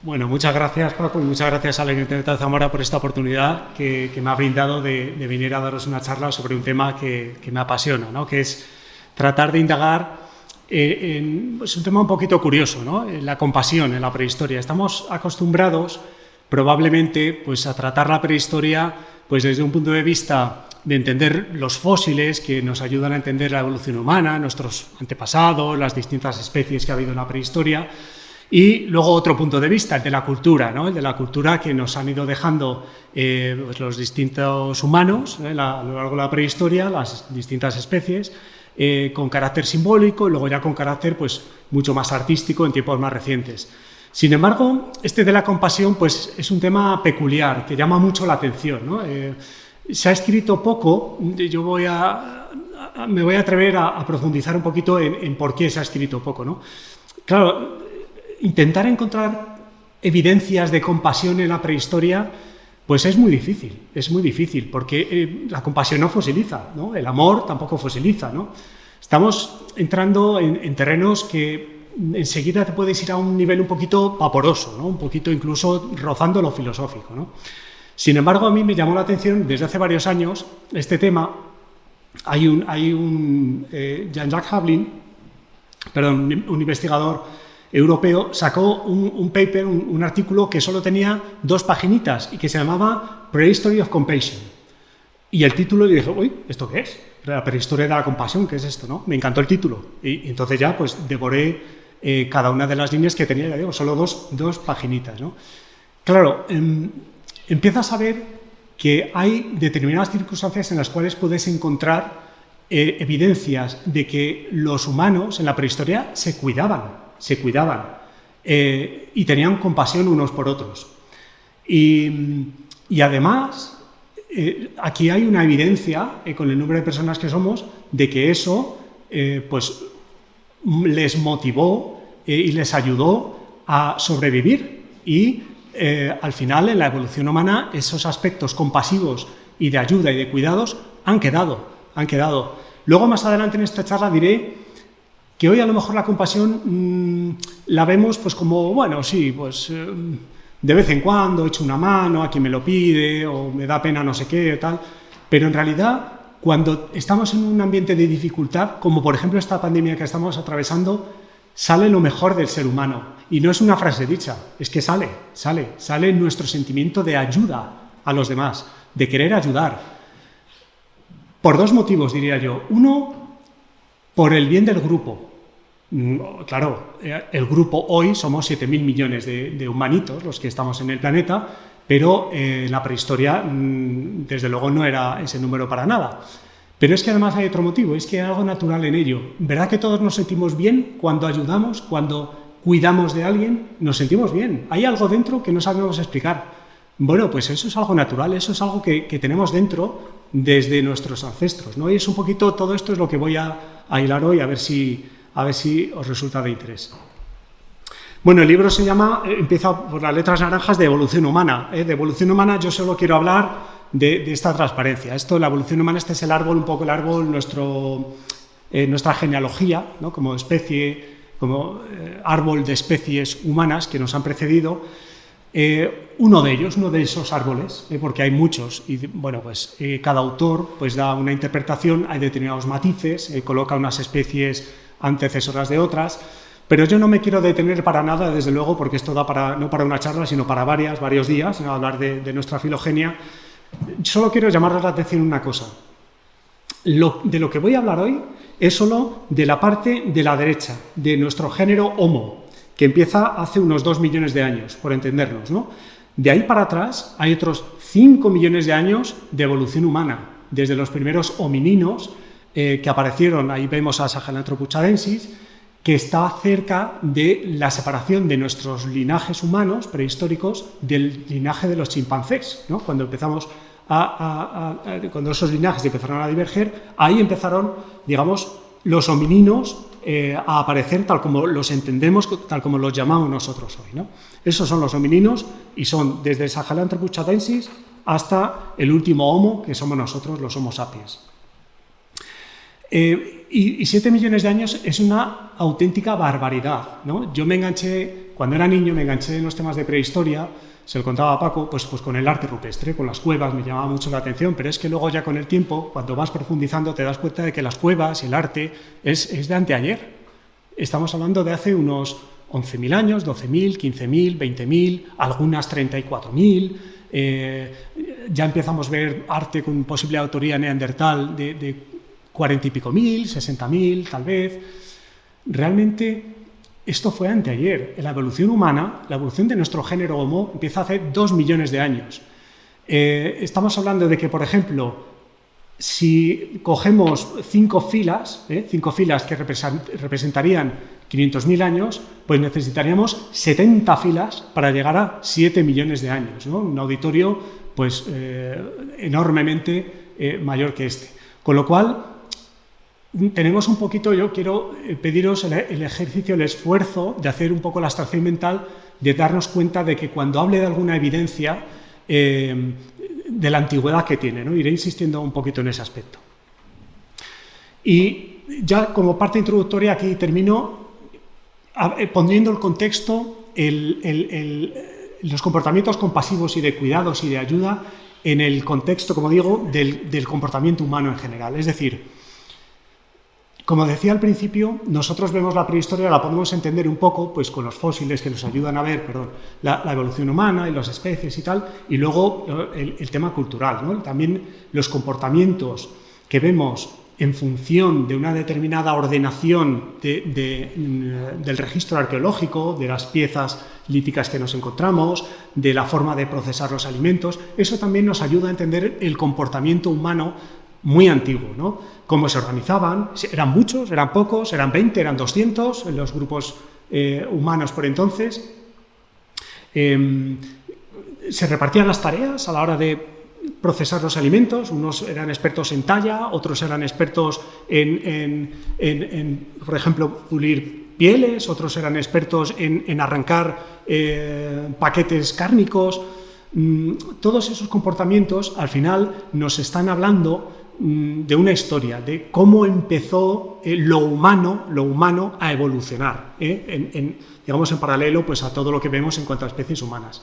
Bueno, muchas gracias, Paco, y muchas gracias a la Universidad de Zamora por esta oportunidad que me ha brindado de venir a daros una charla sobre un tema que me apasiona, ¿no? Que es tratar de indagar es un tema un poquito curioso, ¿no? La compasión en la prehistoria. Estamos acostumbrados probablemente pues, a tratar la prehistoria pues, desde un punto de vista de entender los fósiles que nos ayudan a entender la evolución humana, nuestros antepasados, las distintas especies que ha habido en la prehistoria. Y luego otro punto de vista, el de la cultura, ¿no? El de la cultura que nos han ido dejando pues los distintos humanos a lo largo de la prehistoria, las distintas especies, con carácter simbólico y luego ya con carácter pues, mucho más artístico en tiempos más recientes. Sin embargo, este de la compasión pues, es un tema peculiar que llama mucho la atención, ¿no? Se ha escrito poco, yo me voy a atrever a profundizar un poquito en por qué se ha escrito poco, ¿no? Claro, intentar encontrar evidencias de compasión en la prehistoria, pues es muy difícil, porque la compasión no fosiliza, ¿no? El amor tampoco fosiliza, ¿no? Estamos entrando en terrenos que enseguida te puedes ir a un nivel un poquito vaporoso, ¿no? Un poquito incluso rozando lo filosófico, ¿no? Sin embargo, a mí me llamó la atención desde hace varios años este tema. Hay un Jean-Jacques Hamelin, un investigador europeo, sacó un paper, un artículo que solo tenía 2 paginitas y que se llamaba Prehistory of Compassion. Y el título, le dije, uy, ¿esto qué es? La prehistoria de la compasión, ¿qué es esto? ¿No? Me encantó el título. Y entonces ya pues devoré cada una de las líneas que tenía, ya digo, solo dos paginitas, ¿no? Claro, empiezas a ver que hay determinadas circunstancias en las cuales puedes encontrar evidencias de que los humanos en la prehistoria se cuidaban y tenían compasión unos por otros. Y además, aquí hay una evidencia, con el número de personas que somos, de que eso pues, les motivó y les ayudó a sobrevivir y al final en la evolución humana esos aspectos compasivos y de ayuda y de cuidados han quedado. Luego más adelante en esta charla diré que hoy a lo mejor la compasión la vemos pues como, bueno, sí, pues de vez en cuando echo una mano a quien me lo pide o me da pena no sé qué o tal, pero en realidad cuando estamos en un ambiente de dificultad, como por ejemplo esta pandemia que estamos atravesando, sale lo mejor del ser humano. Y no es una frase dicha, es que sale nuestro sentimiento de ayuda a los demás, de querer ayudar. Por 2 motivos, diría yo. Uno, por el bien del grupo. Claro, el grupo hoy somos 7.000 millones de humanitos los que estamos en el planeta, pero en la prehistoria, desde luego, no era ese número para nada. Pero es que además hay otro motivo, es que hay algo natural en ello. ¿Verdad que todos nos sentimos bien cuando ayudamos, cuando cuidamos de alguien? Nos sentimos bien. Hay algo dentro que no sabemos explicar. Bueno, pues eso es algo natural, eso es algo que tenemos dentro desde nuestros ancestros, ¿no? Y es un poquito, todo esto es lo que voy a hilar hoy, a ver si os resulta de interés. Bueno, el libro empieza por las letras naranjas de evolución humana. De evolución humana yo solo quiero hablar de esta transparencia. La evolución humana, este es el árbol, un poco el árbol, nuestra genealogía, ¿no? Como especie, como árbol de especies humanas que nos han precedido. Uno de esos árboles, porque hay muchos, y bueno, pues cada autor pues da una interpretación, hay determinados matices, coloca unas especies antecesoras de otras, pero yo no me quiero detener para nada, desde luego, porque esto da no para una charla, sino para varios días, ¿no? Hablar de nuestra filogenia. Solo quiero llamarles la atención una cosa. De lo que voy a hablar hoy es solo de la parte de la derecha, de nuestro género Homo, que empieza hace unos 2 millones de años, por entendernos, ¿no? De ahí para atrás hay otros 5 millones de años de evolución humana, desde los primeros homininos que aparecieron, ahí vemos a Sahelanthropus chadensis, que está cerca de la separación de nuestros linajes humanos prehistóricos del linaje de los chimpancés, ¿no? Cuando empezamos cuando esos linajes empezaron a diverger, ahí empezaron, digamos, los homininos a aparecer tal como los entendemos, tal como los llamamos nosotros hoy, ¿no? Esos son los homininos y son desde Sahelanthropus chadensis hasta el último Homo, que somos nosotros, los Homo sapiens. Y 7 millones de años es una auténtica barbaridad, ¿no? Yo me enganché cuando era niño me enganché en los temas de prehistoria, se lo contaba a Paco, pues con el arte rupestre, con las cuevas, me llamaba mucho la atención, pero es que luego ya con el tiempo, cuando vas profundizando, te das cuenta de que las cuevas y el arte es de anteayer. Estamos hablando de hace unos 11.000 años, 12.000, 15.000, 20.000, algunas 34.000. Ya empezamos a ver arte con posible autoría neandertal de 40 y pico mil, 60.000 tal vez. Realmente esto fue anteayer. La evolución humana, la evolución de nuestro género Homo empieza hace 2 millones de años. Estamos hablando de que, por ejemplo, si cogemos 5 filas que representarían 500.000 años, pues necesitaríamos 70 filas para llegar a 7 millones de años, ¿no? Un auditorio pues enormemente mayor que este. Con lo cual, tenemos un poquito, yo quiero pediros el ejercicio, el esfuerzo de hacer un poco la abstracción mental, de darnos cuenta de que cuando hable de alguna evidencia de la antigüedad que tiene, ¿no? Iré insistiendo un poquito en ese aspecto. Y ya como parte introductoria aquí termino poniendo el contexto, los comportamientos compasivos y de cuidados y de ayuda en el contexto, como digo, del comportamiento humano en general. Es decir, como decía al principio, nosotros vemos la prehistoria, la podemos entender un poco pues con los fósiles que nos ayudan a ver la evolución humana y las especies y tal, y luego el tema cultural, ¿no? También los comportamientos que vemos en función de una determinada ordenación del registro arqueológico, de las piezas líticas que nos encontramos, de la forma de procesar los alimentos. Eso también nos ayuda a entender el comportamiento humano muy antiguo, ¿no? Cómo se organizaban, eran muchos, eran pocos, eran 20, eran 200 en los grupos humanos por entonces. Se repartían las tareas a la hora de procesar los alimentos, unos eran expertos en talla, otros eran expertos en por ejemplo, pulir pieles, otros eran expertos en arrancar paquetes cárnicos. Todos esos comportamientos al final nos están hablando de una historia, de cómo empezó lo humano a evolucionar, digamos en paralelo pues, a todo lo que vemos en cuanto a especies humanas.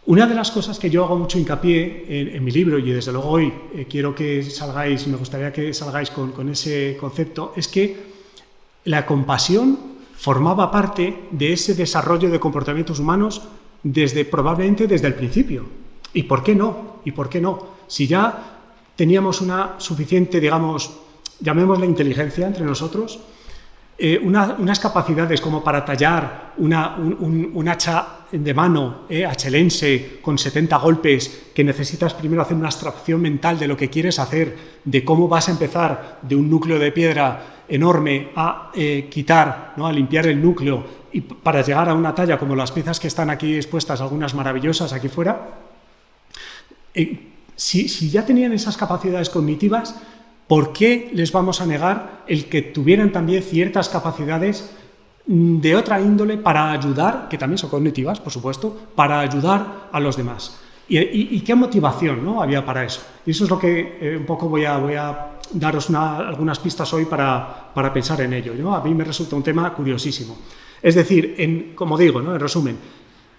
Una de las cosas que yo hago mucho hincapié en mi libro, y desde luego hoy quiero que salgáis, me gustaría que salgáis con ese concepto, es que la compasión formaba parte de ese desarrollo de comportamientos humanos probablemente desde el principio. ¿Y por qué no? ¿Y por qué no? Si ya teníamos una suficiente, digamos, llamémosla inteligencia entre nosotros, unas capacidades como para tallar un hacha de mano achelense con 70 golpes, que necesitas primero hacer una abstracción mental de lo que quieres hacer, de cómo vas a empezar de un núcleo de piedra enorme a quitar, ¿no? A limpiar el núcleo y para llegar a una talla como las piezas que están aquí expuestas, algunas maravillosas aquí fuera. Si ya tenían esas capacidades cognitivas, ¿por qué les vamos a negar el que tuvieran también ciertas capacidades de otra índole para ayudar, que también son cognitivas, por supuesto, para ayudar a los demás? ¿Y qué motivación, ¿no? había para eso? Y eso es lo que un poco voy a daros algunas pistas hoy para pensar en ello, ¿no? A mí me resulta un tema curiosísimo. Es decir, como digo, ¿no? En resumen,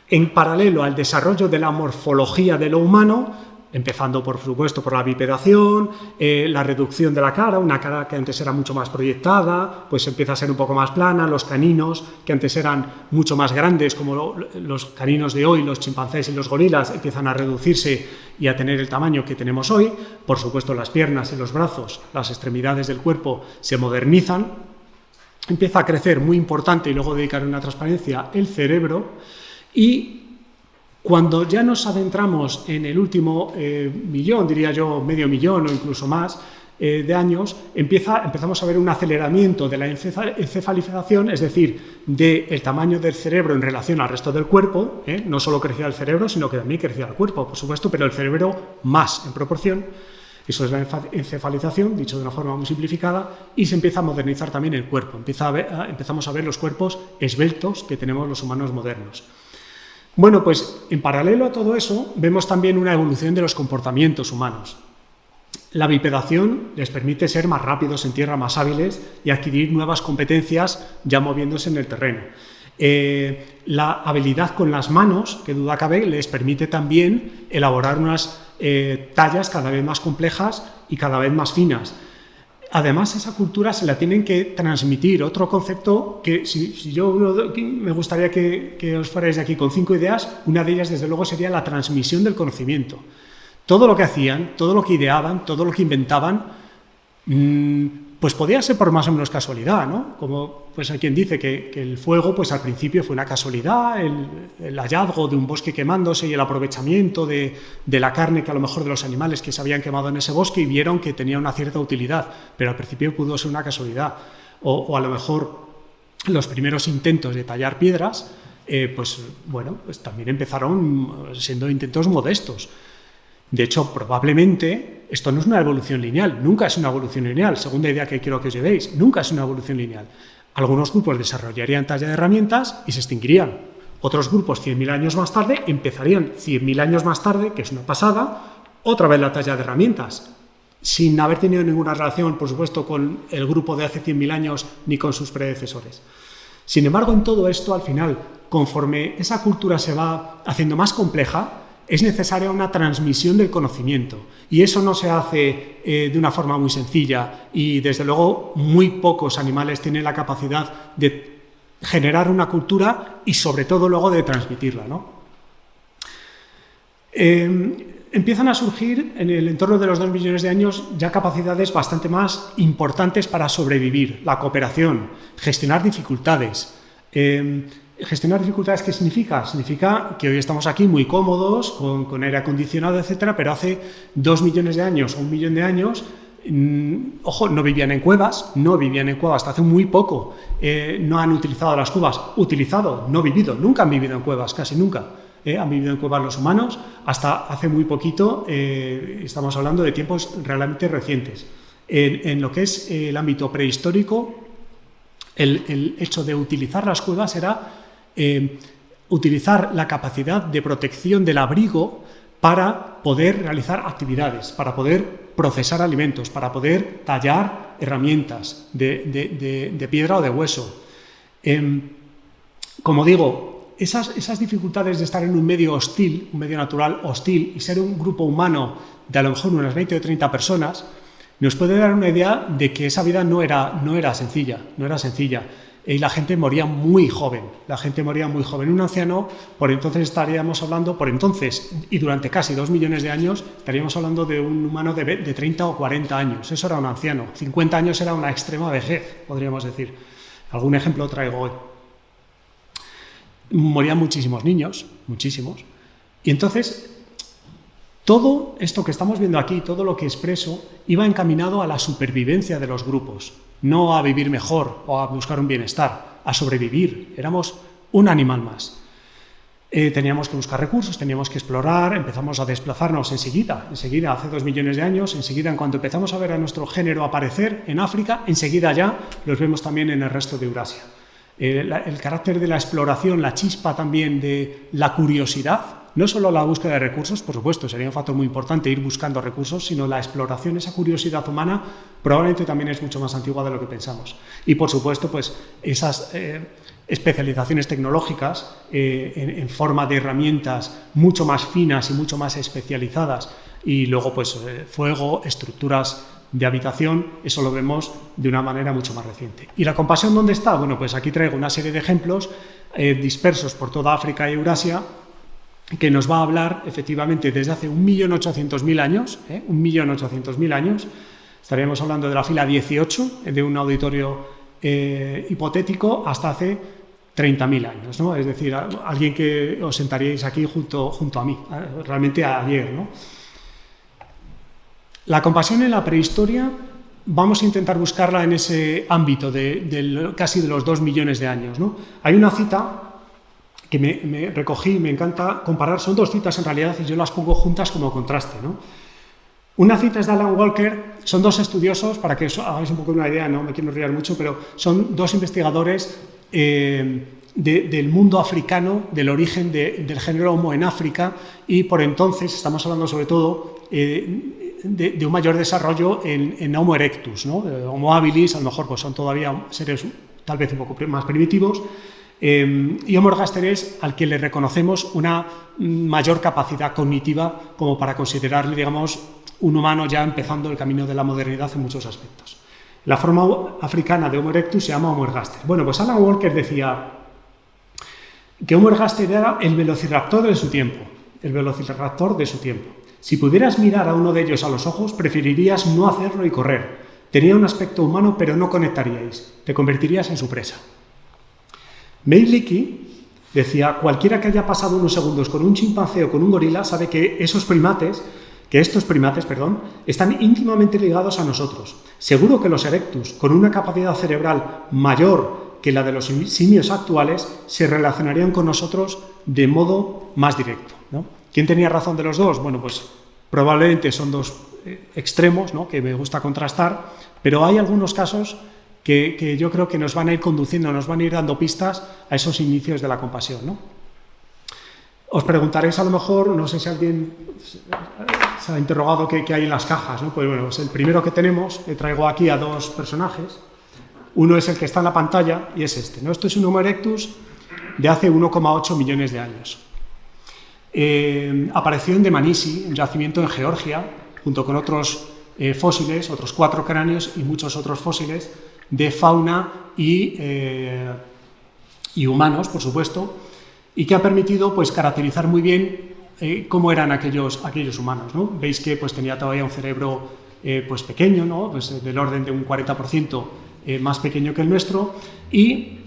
en paralelo al desarrollo de la morfología de lo humano, empezando, por supuesto, por la bipedación, la reducción de la cara, una cara que antes era mucho más proyectada, pues empieza a ser un poco más plana, los caninos, que antes eran mucho más grandes, como los caninos de hoy, los chimpancés y los gorilas, empiezan a reducirse y a tener el tamaño que tenemos hoy. Por supuesto, las piernas y los brazos, las extremidades del cuerpo se modernizan, empieza a crecer muy importante, y luego dedicar una transparencia, el cerebro, y cuando ya nos adentramos en el último millón, diría yo, medio millón o incluso más de años, empezamos a ver un aceleramiento de la encefalización, es decir, del tamaño del cerebro en relación al resto del cuerpo. No solo crecía el cerebro, sino que también crecía el cuerpo, por supuesto, pero el cerebro más en proporción. Eso es la encefalización, dicho de una forma muy simplificada, y se empieza a modernizar también el cuerpo. Empezamos a ver los cuerpos esbeltos que tenemos los humanos modernos. Bueno, pues en paralelo a todo eso, vemos también una evolución de los comportamientos humanos. La bipedación les permite ser más rápidos en tierra, más hábiles y adquirir nuevas competencias ya moviéndose en el terreno. La habilidad con las manos, que duda cabe, les permite también elaborar unas tallas cada vez más complejas y cada vez más finas. Además, esa cultura se la tienen que transmitir. Otro concepto que si yo me gustaría que os fuerais de aquí con 5 ideas, una de ellas desde luego sería la transmisión del conocimiento. Todo lo que hacían, todo lo que ideaban, todo lo que inventaban, pues podía ser por más o menos casualidad, ¿no? Como pues hay quien dice que el fuego pues al principio fue una casualidad, el hallazgo de un bosque quemándose y el aprovechamiento de la carne que a lo mejor de los animales que se habían quemado en ese bosque y vieron que tenía una cierta utilidad, pero al principio pudo ser una casualidad. O a lo mejor los primeros intentos de tallar piedras, pues también empezaron siendo intentos modestos. De hecho, probablemente esto no es una evolución lineal, nunca es una evolución lineal, segunda idea que quiero que os llevéis, nunca es una evolución lineal. Algunos grupos desarrollarían talla de herramientas y se extinguirían. Otros grupos 100.000 años más tarde empezarían 100.000 años más tarde, que es una pasada, otra vez la talla de herramientas, sin haber tenido ninguna relación, por supuesto, con el grupo de hace 100.000 años ni con sus predecesores. Sin embargo, en todo esto, al final, conforme esa cultura se va haciendo más compleja, es necesaria una transmisión del conocimiento y eso no se hace de una forma muy sencilla y desde luego muy pocos animales tienen la capacidad de generar una cultura y sobre todo luego de transmitirla, ¿no? Empiezan a surgir en el entorno de los 2 millones de años ya capacidades bastante más importantes para sobrevivir, la cooperación, gestionar dificultades. Gestionar dificultades, ¿qué significa? Significa que hoy estamos aquí muy cómodos, con aire acondicionado, etcétera, pero hace 2 millones de años o 1 millón de años, ojo, no vivían en cuevas hasta hace muy poco, no han utilizado las cuevas, no vivido, nunca han vivido en cuevas, casi nunca. Han vivido en cuevas los humanos hasta hace muy poquito, estamos hablando de tiempos realmente recientes. En lo que es el ámbito prehistórico, el hecho de utilizar las cuevas era utilizar la capacidad de protección del abrigo para poder realizar actividades, para poder procesar alimentos, para poder tallar herramientas de piedra o de hueso. Como digo, esas dificultades de estar en un medio hostil, un medio natural hostil, y ser un grupo humano de a lo mejor unas 20 o 30 personas, nos puede dar una idea de que esa vida no era sencilla. Y la gente moría muy joven. Un anciano, por entonces estaríamos hablando, y durante casi 2 millones de años, estaríamos hablando de un humano de 30 o 40 años. Eso era un anciano. 50 años era una extrema vejez, podríamos decir. Algún ejemplo traigo hoy. Morían muchísimos niños, muchísimos. Y entonces, todo esto que estamos viendo aquí, todo lo que expreso, iba encaminado a la supervivencia de los grupos, no a vivir mejor o a buscar un bienestar, a sobrevivir. Éramos un animal más. Teníamos que buscar recursos, teníamos que explorar, empezamos a desplazarnos enseguida, hace 2 millones de años, enseguida en cuanto empezamos a ver a nuestro género aparecer en África, enseguida ya los vemos también en el resto de Eurasia. El carácter de la exploración, la chispa también de la curiosidad, no solo la búsqueda de recursos, por supuesto, sería un factor muy importante ir buscando recursos, sino la exploración, esa curiosidad humana, probablemente también es mucho más antigua de lo que pensamos. Y, por supuesto, pues esas especializaciones tecnológicas en forma de herramientas mucho más finas y mucho más especializadas, y luego, pues, fuego, estructuras de habitación, eso lo vemos de una manera mucho más reciente. ¿Y la compasión dónde está? Bueno, pues aquí traigo una serie de ejemplos dispersos por toda África y Eurasia, que nos va a hablar efectivamente desde hace 1.800.000 años, 1.800.000 años, estaríamos hablando de la fila 18 de un auditorio hipotético hasta hace 30.000 años, ¿no? Es decir, alguien que os sentaríais aquí junto a mí, realmente ayer, ¿no? La compasión en la prehistoria, vamos a intentar buscarla en ese ámbito casi de los 2 millones de años, ¿no? Hay una cita que me recogí, me encanta comparar, son 2 citas en realidad y yo las pongo juntas como contraste, ¿no? Una cita es de Alan Walker, son 2 estudiosos, para que os hagáis un poco una idea, no me quiero enrollar mucho, pero son 2 investigadores del mundo africano, del origen del género Homo en África, y por entonces estamos hablando sobre todo de un mayor desarrollo en Homo erectus, ¿no? Homo habilis, a lo mejor pues son todavía seres tal vez un poco más primitivos. Y Homo ergaster es al que le reconocemos una mayor capacidad cognitiva como para considerarle, digamos, un humano ya empezando el camino de la modernidad en muchos aspectos. La forma africana de Homo erectus se llama Homo ergaster. Bueno, pues Alan Walker decía que Homo ergaster era el velociraptor de su tiempo. El velociraptor de su tiempo. Si pudieras mirar a uno de ellos a los ojos, preferirías no hacerlo y correr. Tenía un aspecto humano, pero no conectaríais. Te convertirías en su presa. May Leakey decía, cualquiera que haya pasado unos segundos con un chimpancé o con un gorila sabe que estos primates, están íntimamente ligados a nosotros. Seguro que los erectus, con una capacidad cerebral mayor que la de los simios actuales, se relacionarían con nosotros de modo más directo, ¿no? ¿Quién tenía razón de los dos? Bueno, pues probablemente son dos extremos, ¿no?, que me gusta contrastar, pero hay algunos casos que yo creo que nos van a ir conduciendo, nos van a ir dando pistas a esos inicios de la compasión, ¿no? Os preguntaréis a lo mejor, no sé si alguien se ha interrogado qué hay en las cajas, ¿no? Pues bueno, pues el primero que tenemos, traigo aquí a dos personajes. Uno es el que está en la pantalla y es este, ¿no? Esto es un Homo erectus de hace 1,8 millones de años. Apareció en Dmanisi, un yacimiento en Georgia, junto con otros fósiles, otros 4 cráneos y muchos otros fósiles de fauna y humanos, por supuesto, y que ha permitido, pues, caracterizar muy bien cómo eran aquellos humanos, ¿no? Veis que, pues, tenía todavía un cerebro pues pequeño, ¿no? Pues del orden de un 40% más pequeño que el nuestro, y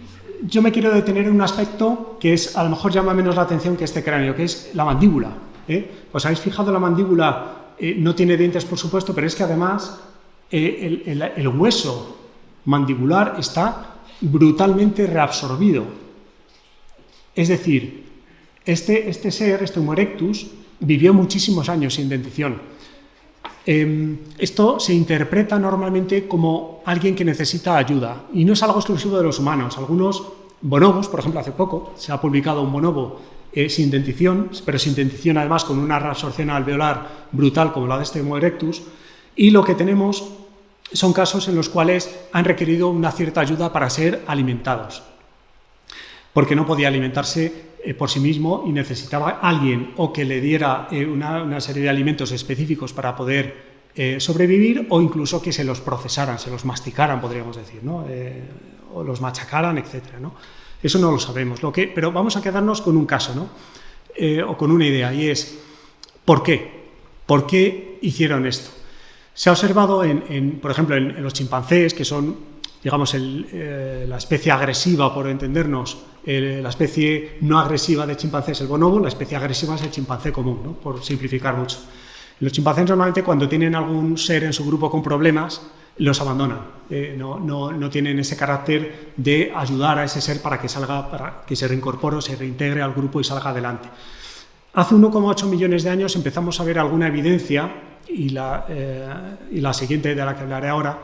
yo me quiero detener en un aspecto que es, a lo mejor llama menos la atención que este cráneo, que es la mandíbula. ¿Os habéis fijado? La mandíbula no tiene dientes, por supuesto, pero es que además el hueso mandibular está brutalmente reabsorbido. Es decir, este ser, este Homo erectus, vivió muchísimos años sin dentición. Esto se interpreta normalmente como alguien que necesita ayuda, y no es algo exclusivo de los humanos. Algunos bonobos, por ejemplo, hace poco se ha publicado un bonobo sin dentición, pero sin dentición además con una reabsorción alveolar brutal como la de este Homo erectus, y lo que tenemos son casos en los cuales han requerido una cierta ayuda para ser alimentados, porque no podía alimentarse por sí mismo y necesitaba alguien o que le diera una serie de alimentos específicos para poder sobrevivir, o incluso que se los procesaran, se los masticaran, podríamos decir, ¿no? O los machacaran, etcétera, ¿no? Eso no lo sabemos, pero vamos a quedarnos con un caso, ¿no? O con una idea, y es ¿por qué? ¿Por qué hicieron esto? Se ha observado, por ejemplo, en los chimpancés, que son, digamos, la especie agresiva, por entendernos. La especie no agresiva de chimpancé es el bonobo, la especie agresiva es el chimpancé común, ¿no?, por simplificar mucho. Los chimpancés normalmente, cuando tienen algún ser en su grupo con problemas, los abandonan. No tienen ese carácter de ayudar a ese ser para que salga, para que se reincorpore, se reintegre al grupo y salga adelante. Hace 1,8 millones de años empezamos a ver alguna evidencia, y la siguiente, de la que hablaré ahora,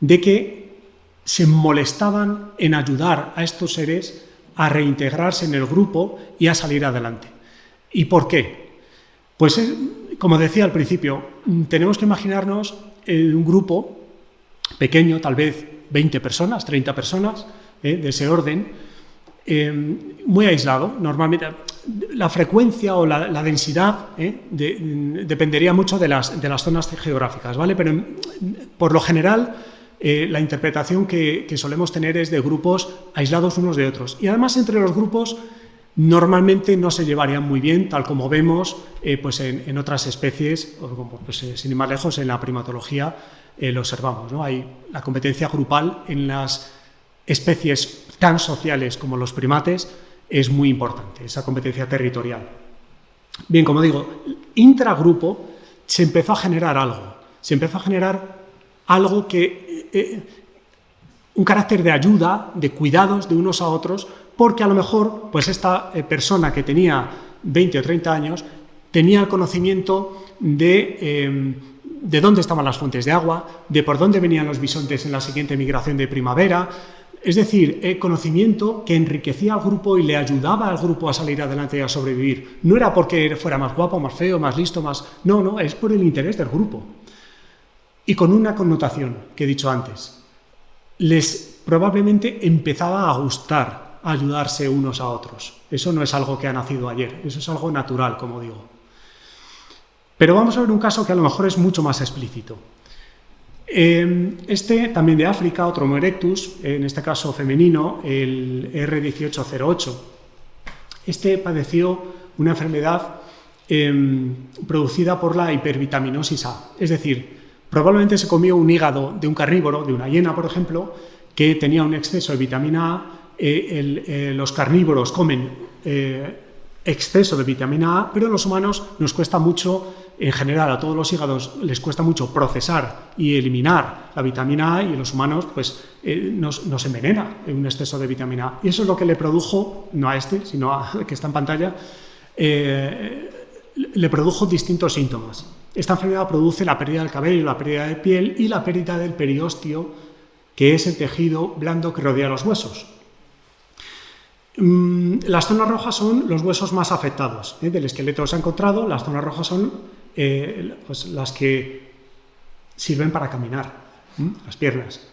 de que se molestaban en ayudar a estos seres a reintegrarse en el grupo y a salir adelante. ¿Y por qué? Pues, como decía al principio, tenemos que imaginarnos un grupo pequeño, tal vez 20 personas, 30 personas, de ese orden, muy aislado. Normalmente la frecuencia o la densidad dependería mucho de las zonas geográficas, ¿vale? Pero por lo general la interpretación que solemos tener es de grupos aislados unos de otros, y además entre los grupos normalmente no se llevarían muy bien, tal como vemos pues en otras especies, pues, sin ir más lejos, en la primatología lo observamos, ¿no? Hay la competencia grupal en las especies tan sociales como los primates, es muy importante, esa competencia territorial. Bien, como digo, intragrupo se empezó a generar algo que un carácter de ayuda, de cuidados de unos a otros, porque a lo mejor pues esta persona que tenía 20 o 30 años tenía el conocimiento de dónde estaban las fuentes de agua, de por dónde venían los bisontes en la siguiente migración de primavera. Es decir, conocimiento que enriquecía al grupo y le ayudaba al grupo a salir adelante y a sobrevivir. No era porque fuera más guapo, más feo, más listo, más... No, es por el interés del grupo. Y con una connotación que he dicho antes. Les probablemente empezaba a gustar a ayudarse unos a otros. Eso no es algo que ha nacido ayer, eso es algo natural, como digo. Pero vamos a ver un caso que a lo mejor es mucho más explícito. Este, también de África, otro Homo erectus, en este caso femenino, el R1808. Este padeció una enfermedad producida por la hipervitaminosis A. Es decir, probablemente se comió un hígado de un carnívoro, de una hiena, por ejemplo, que tenía un exceso de vitamina A. Los carnívoros comen exceso de vitamina A, pero a los humanos nos cuesta mucho, en general a todos los hígados les cuesta mucho procesar y eliminar la vitamina A, y los humanos pues nos envenena un exceso de vitamina A. Y eso es lo que le produjo, no a este, sino a que está en pantalla, le produjo distintos síntomas. Esta enfermedad produce la pérdida del cabello, la pérdida de piel y la pérdida del periósteo, que es el tejido blando que rodea los huesos. Las zonas rojas son los huesos más afectados. Del esqueleto se ha encontrado, las zonas rojas son pues las que sirven para caminar, las piernas.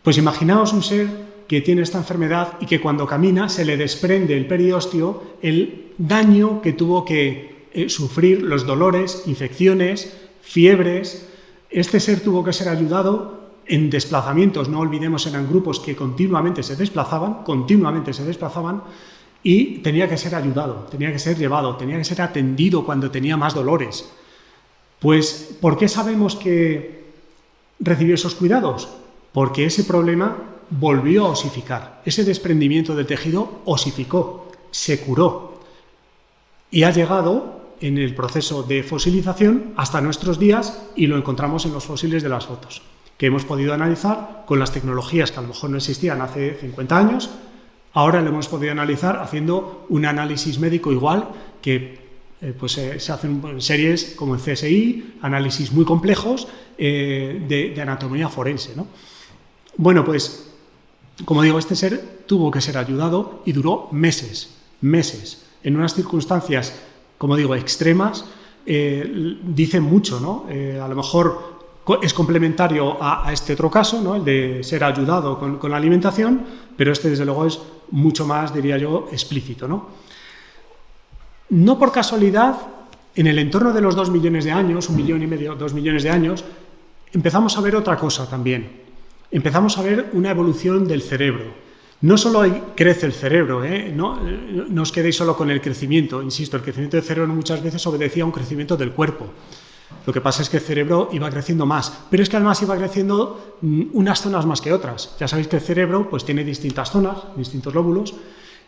Pues imaginaos un ser que tiene esta enfermedad y que cuando camina se le desprende el periósteo, el daño que tuvo que sufrir, los dolores, infecciones, fiebres. Este ser tuvo que ser ayudado en desplazamientos, no olvidemos, eran grupos que continuamente se desplazaban y tenía que ser ayudado, tenía que ser llevado, tenía que ser atendido cuando tenía más dolores. Pues, ¿por qué sabemos que recibió esos cuidados? Porque ese problema volvió a osificar, ese desprendimiento del tejido osificó, se curó y ha llegado en el proceso de fosilización hasta nuestros días, y lo encontramos en los fósiles de las fotos, que hemos podido analizar con las tecnologías que a lo mejor no existían hace 50 años, ahora lo hemos podido analizar haciendo un análisis médico igual que se hacen series como en CSI, análisis muy complejos de anatomía forense, ¿no? Bueno, pues, como digo, este ser tuvo que ser ayudado y duró meses, en unas circunstancias, como digo, extremas. Dicen mucho, ¿no? A lo mejor es complementario a este otro caso, ¿no? El de ser ayudado con la alimentación, pero este desde luego es mucho más, diría yo, explícito, ¿no? No por casualidad, en el entorno de los 2 millones de años, 1,5 millones, 2 millones de años, empezamos a ver otra cosa también. Empezamos a ver una evolución del cerebro. No solo crece el cerebro, no os quedéis solo con el crecimiento. Insisto, el crecimiento del cerebro muchas veces obedecía a un crecimiento del cuerpo. Lo que pasa es que el cerebro iba creciendo más, pero es que además iba creciendo unas zonas más que otras. Ya sabéis que el cerebro pues, tiene distintas zonas, distintos lóbulos,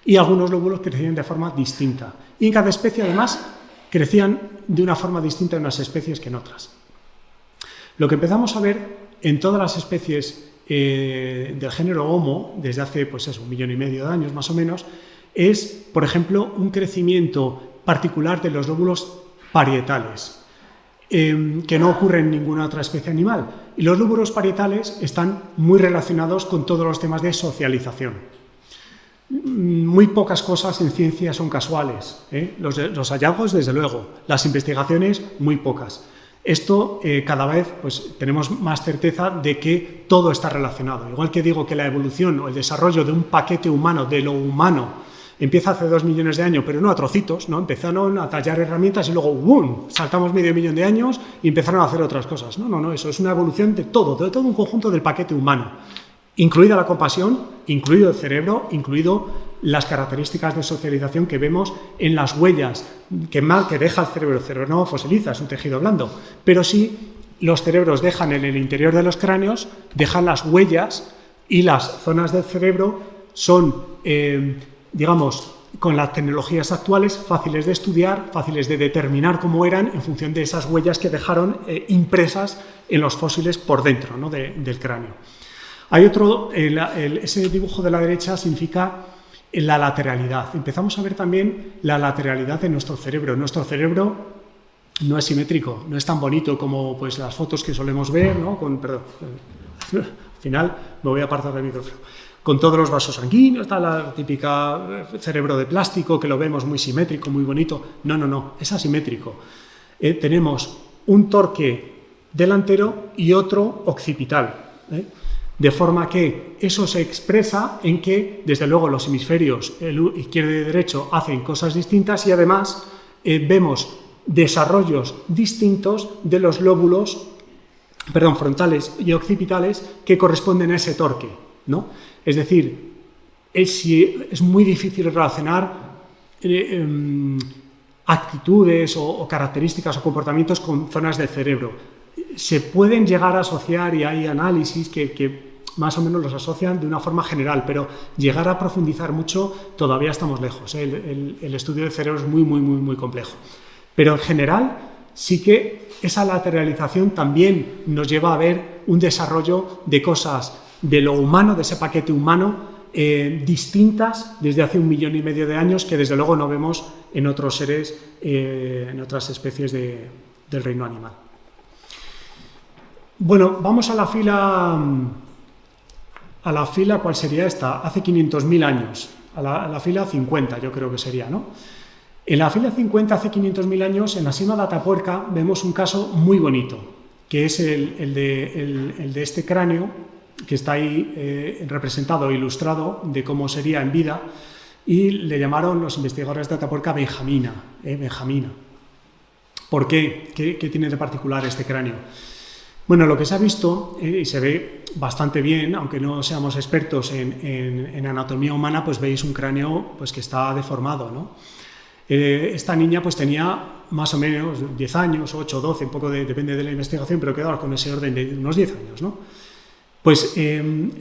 y algunos lóbulos crecían de forma distinta. Y en cada especie, además, crecían de una forma distinta en unas especies que en otras. Lo que empezamos a ver en todas las especies del género Homo, desde hace pues eso, 1,5 millones de años más o menos, es, por ejemplo, un crecimiento particular de los lóbulos parietales, que no ocurre en ninguna otra especie animal. Y los lóbulos parietales están muy relacionados con todos los temas de socialización. Muy pocas cosas en ciencia son casuales, los hallazgos, desde luego, las investigaciones, muy pocas. Esto cada vez pues, tenemos más certeza de que todo está relacionado. Igual que digo que la evolución o el desarrollo de un paquete humano, de lo humano, empieza hace 2 millones de años, pero no a trocitos, ¿no? Empezaron a tallar herramientas y luego ¡bum!, saltamos 0,5 millón de años y empezaron a hacer otras cosas. No, eso es una evolución de todo un conjunto del paquete humano, incluida la compasión, incluido el cerebro, incluido las características de socialización que vemos en las huellas que deja el cerebro. El cerebro no fosiliza, es un tejido blando, pero sí los cerebros dejan en el interior de los cráneos, dejan las huellas, y las zonas del cerebro son, digamos, con las tecnologías actuales, fáciles de estudiar, fáciles de determinar cómo eran en función de esas huellas que dejaron impresas en los fósiles por dentro, ¿no? del cráneo. Hay otro, ese dibujo de la derecha significa la lateralidad. Empezamos a ver también la lateralidad de nuestro cerebro. Nuestro cerebro no es simétrico, no es tan bonito como pues, las fotos que solemos ver, ¿no? Al final me voy a apartar del micrófono. Con todos los vasos sanguíneos, está la típica cerebro de plástico que lo vemos muy simétrico, muy bonito. No, es asimétrico. Tenemos un torque delantero y otro occipital. De forma que eso se expresa en que, desde luego, los hemisferios izquierdo y derecho hacen cosas distintas y además vemos desarrollos distintos de los lóbulos frontales y occipitales que corresponden a ese torque, ¿no? Es decir, es muy difícil relacionar actitudes o características o comportamientos con zonas del cerebro. Se pueden llegar a asociar y hay análisis que más o menos los asocian de una forma general, pero llegar a profundizar mucho todavía estamos lejos, ¿eh? El estudio del cerebro es muy complejo. Pero en general sí que esa lateralización también nos lleva a ver un desarrollo de cosas de lo humano, de ese paquete humano, distintas desde hace 1,5 millones de años, que desde luego no vemos en otros seres, en otras especies del reino animal. Bueno, vamos a la fila, ¿cuál sería esta? Hace 500.000 años, a la fila 50 yo creo que sería, ¿no? En la fila 50, hace 500.000 años, en la sima de Atapuerca, vemos un caso muy bonito, que es el de este cráneo, que está ahí representado, ilustrado, de cómo sería en vida, y le llamaron los investigadores de Atapuerca Benjamina. Benjamina. ¿Por qué? ¿Qué tiene de particular este cráneo? Bueno, lo que se ha visto, y se ve bastante bien, aunque no seamos expertos en anatomía humana, pues veis un cráneo pues, que está deformado, ¿no? Esta niña pues tenía más o menos 10 años, 8, 12, un poco depende de la investigación, pero quedaba con ese orden de unos 10 años, ¿no? Pues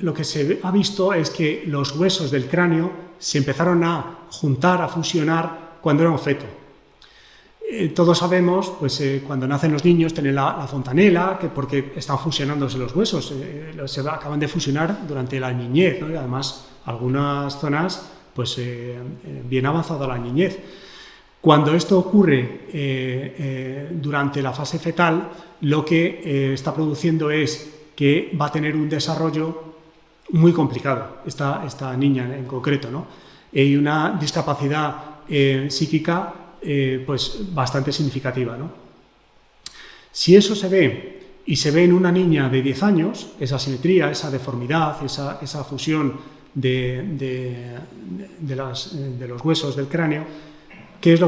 lo que se ha visto es que los huesos del cráneo se empezaron a juntar, a fusionar cuando era un feto. Todos sabemos, pues cuando nacen los niños tienen la fontanela, porque están fusionándose los huesos, se acaban de fusionar durante la niñez, ¿no? Y además algunas zonas, pues bien avanzada la niñez. Cuando esto ocurre durante la fase fetal, lo que está produciendo es que va a tener un desarrollo muy complicado, esta niña en concreto, ¿no? Y una discapacidad psíquica pues bastante significativa, ¿no? Si eso se ve, y se ve en una niña de 10 años, esa simetría, esa deformidad, esa fusión de los huesos del cráneo, ¿qué es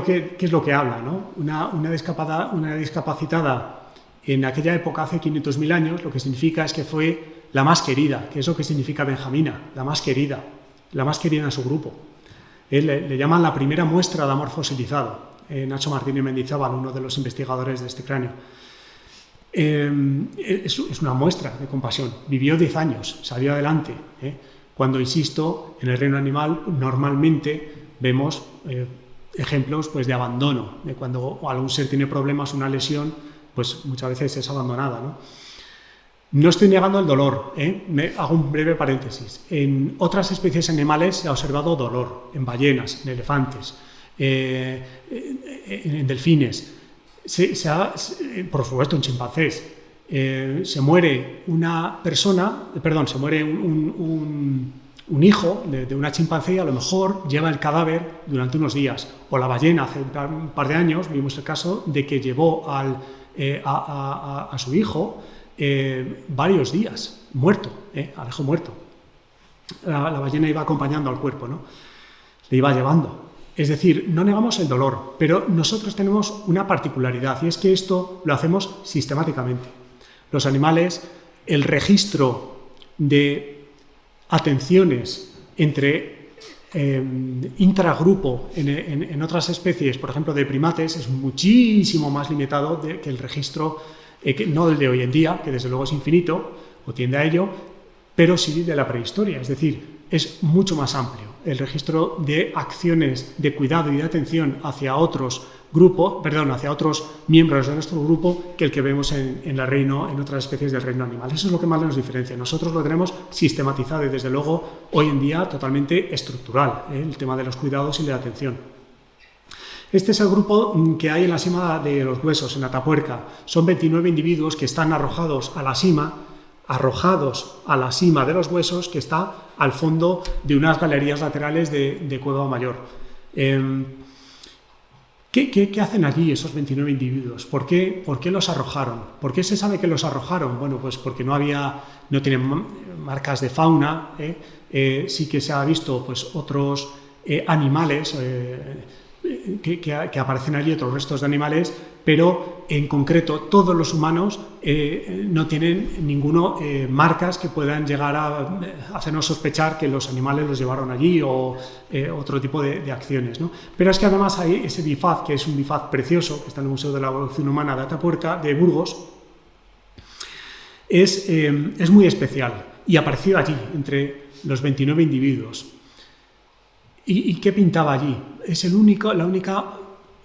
lo que habla, ¿no? Una discapacitada en aquella época, hace 500.000 años, lo que significa es que fue la más querida, que es lo que significa Benjamina, la más querida en su grupo. Le llaman la primera muestra de amor fosilizado, Nacho Martínez Mendizábal, uno de los investigadores de este cráneo. Es una muestra de compasión. Vivió 10 años, salió adelante. Cuando, insisto, en el reino animal normalmente vemos ejemplos pues, de abandono, de cuando algún ser tiene problemas, una lesión, pues muchas veces es abandonada, ¿no? No estoy negando el dolor, hago un breve paréntesis. En otras especies animales se ha observado dolor, en ballenas, en elefantes, en delfines, por supuesto en chimpancés. Se muere una persona, se muere un hijo de una chimpancé y a lo mejor lleva el cadáver durante unos días. O la ballena, hace un par de años vimos el caso de que llevó a su hijo varios días, muerto, dejó muerto. La ballena iba acompañando al cuerpo, ¿no? Le iba llevando. Es decir, no negamos el dolor, pero nosotros tenemos una particularidad y es que esto lo hacemos sistemáticamente. Los animales, el registro de atenciones entre intragrupo en otras especies, por ejemplo de primates, es muchísimo más limitado que el registro, no el de hoy en día, que desde luego es infinito, o tiende a ello, pero sí de la prehistoria, es decir, es mucho más amplio el registro de acciones de cuidado y de atención hacia otros miembros de nuestro grupo que el que vemos en otras especies del reino animal. Eso es lo que más nos diferencia. Nosotros lo tenemos sistematizado y desde luego hoy en día totalmente estructural, el tema de los cuidados y de la atención. Este es el grupo que hay en la cima de los huesos, en Atapuerca. Son 29 individuos que están arrojados a la cima de los huesos, que está al fondo de unas galerías laterales de Cueva Mayor. ¿Qué ¿Qué hacen allí esos 29 individuos? ¿Por qué los arrojaron? ¿Por qué se sabe que los arrojaron? Bueno, pues porque no tienen marcas de fauna, sí que se ha visto pues, otros animales que aparecen allí, otros restos de animales, pero en concreto todos los humanos no tienen ninguno marcas que puedan llegar a hacernos sospechar que los animales los llevaron allí o otro tipo de acciones, ¿no? Pero es que además hay ese bifaz, que es un bifaz precioso, que está en el Museo de la Evolución Humana de Atapuerca, de Burgos, es muy especial y apareció allí, entre los 29 individuos. ¿Y qué pintaba allí? Es la única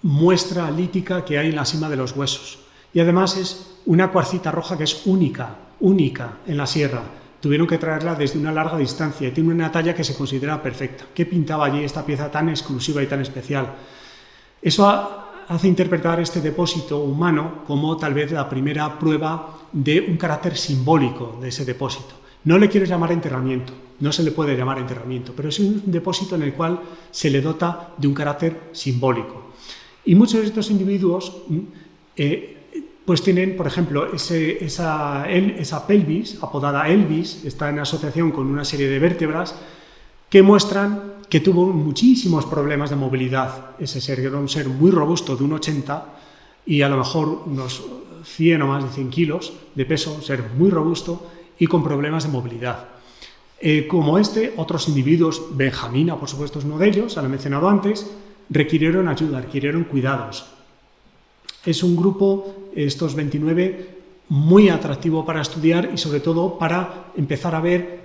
muestra lítica que hay en la cima de los huesos. Y además es una cuarcita roja que es única en la sierra. Tuvieron que traerla desde una larga distancia y tiene una talla que se considera perfecta. ¿Qué pintaba allí esta pieza tan exclusiva y tan especial? Eso hace interpretar este depósito humano como tal vez la primera prueba de un carácter simbólico de ese depósito. No le quiero llamar enterramiento, no se le puede llamar enterramiento, pero es un depósito en el cual se le dota de un carácter simbólico. Y muchos de estos individuos pues tienen, por ejemplo, esa pelvis, apodada Elvis, está en asociación con una serie de vértebras que muestran que tuvo muchísimos problemas de movilidad. Ese ser era un ser muy robusto, de 1,80 y a lo mejor unos 100 o más de 100 kilos de peso, un ser muy robusto y con problemas de movilidad. Como otros individuos, Benjamina, por supuesto, es uno de ellos, ya lo he mencionado antes, requirieron ayuda, requirieron cuidados. Es un grupo, estos 29, muy atractivo para estudiar y sobre todo para empezar a ver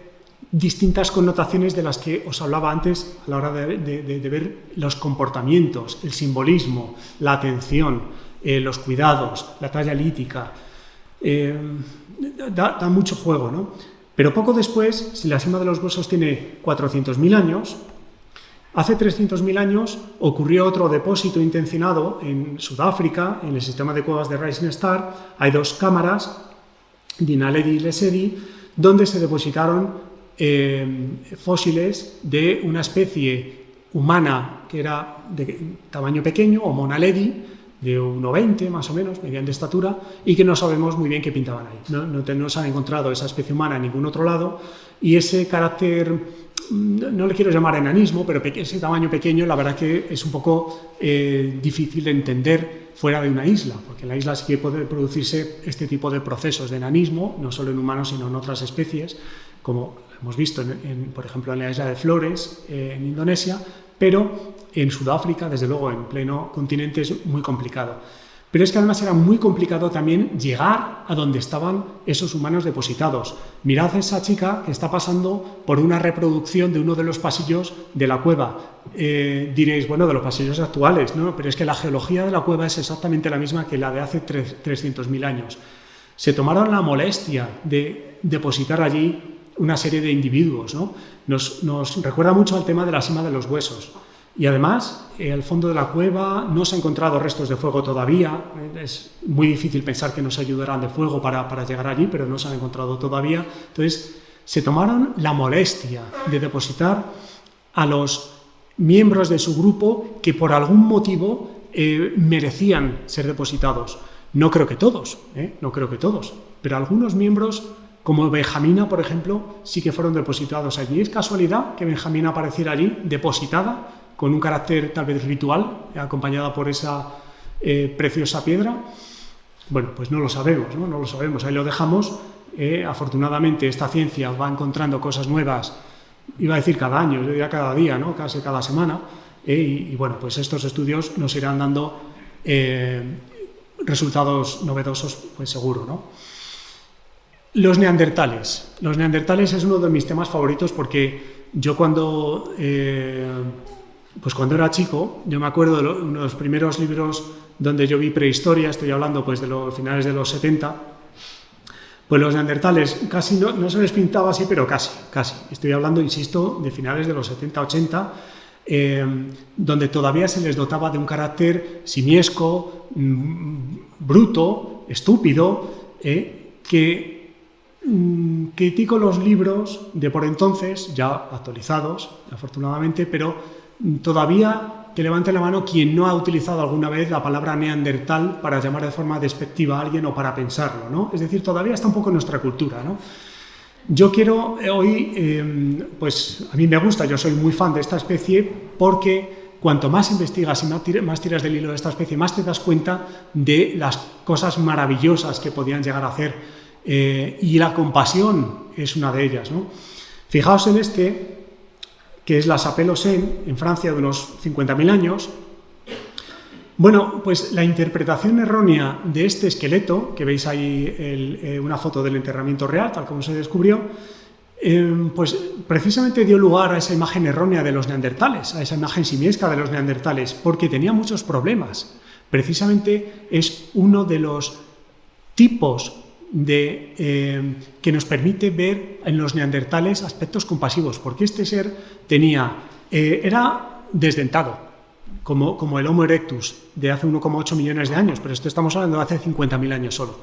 distintas connotaciones de las que os hablaba antes a la hora de ver los comportamientos, el simbolismo, la atención, los cuidados, la talla lítica. Da mucho juego, ¿no? Pero poco después, si la cima de los huesos tiene 400.000 años, hace 300.000 años ocurrió otro depósito intencionado en Sudáfrica, en el sistema de cuevas de Rising Star. Hay dos cámaras, Dinaledi y Lesedi, donde se depositaron fósiles de una especie humana que era de tamaño pequeño, Homo naledi, de 1,20 más o menos, medían de estatura, y que no sabemos muy bien qué pintaban ahí. No se han encontrado esa especie humana en ningún otro lado, y ese carácter, no le quiero llamar enanismo, pero ese tamaño pequeño, la verdad que es un poco difícil de entender fuera de una isla, porque en la isla sí que puede producirse este tipo de procesos de enanismo, no solo en humanos, sino en otras especies, como hemos visto, por ejemplo, en la isla de Flores, en Indonesia, pero en Sudáfrica, desde luego, en pleno continente, es muy complicado. Pero es que además era muy complicado también llegar a donde estaban esos humanos depositados. Mirad a esa chica que está pasando por una reproducción de uno de los pasillos de la cueva. Diréis, bueno, de los pasillos actuales, ¿no? Pero es que la geología de la cueva es exactamente la misma que la de hace 300.000 años. Se tomaron la molestia de depositar allí una serie de individuos, ¿no? Nos recuerda mucho al tema de la cima de los huesos. Y además, al fondo de la cueva no se han encontrado restos de fuego todavía. Es muy difícil pensar que nos ayudarán de fuego para llegar allí, pero no se han encontrado todavía. Entonces, se tomaron la molestia de depositar a los miembros de su grupo que por algún motivo merecían ser depositados. No creo que todos, pero algunos miembros, como Benjamina, por ejemplo, sí que fueron depositados allí. ¿Es casualidad que Benjamina apareciera allí, depositada, con un carácter tal vez ritual, acompañada por esa preciosa piedra? Bueno, pues no lo sabemos, ¿no? No lo sabemos, ahí lo dejamos. Afortunadamente esta ciencia va encontrando cosas nuevas, iba a decir cada año, yo diría cada día, ¿no? Casi cada semana, y bueno, pues estos estudios nos irán dando resultados novedosos, pues seguro, ¿no? Los neandertales. Los neandertales es uno de mis temas favoritos porque yo cuando era chico, yo me acuerdo de uno de los primeros libros donde yo vi prehistoria, estoy hablando pues de los finales de los 70, pues los neandertales casi no se les pintaba así, pero casi. Estoy hablando, insisto, de finales de los 70-80, donde todavía se les dotaba de un carácter simiesco, bruto, estúpido, que critico los libros de por entonces, ya actualizados, afortunadamente, pero todavía que levante la mano quien no ha utilizado alguna vez la palabra neandertal para llamar de forma despectiva a alguien o para pensarlo, ¿no? Es decir, todavía está un poco en nuestra cultura, ¿no? Yo quiero hoy, pues a mí me gusta, yo soy muy fan de esta especie porque cuanto más investigas y más tiras del hilo de esta especie, más te das cuenta de las cosas maravillosas que podían llegar a hacer, y la compasión es una de ellas, ¿no? Fijaos en este, que es la Sapelosén, en Francia, de unos 50.000 años. Bueno, pues la interpretación errónea de este esqueleto, que veis ahí una foto del enterramiento real, tal como se descubrió, pues precisamente dio lugar a esa imagen errónea de los neandertales, a esa imagen simiesca de los neandertales, porque tenía muchos problemas. Precisamente es uno de los tipos que nos permite ver en los neandertales aspectos compasivos, porque este ser era desdentado, como el Homo erectus de hace 1,8 millones de años, pero esto estamos hablando de hace 50.000 años solo.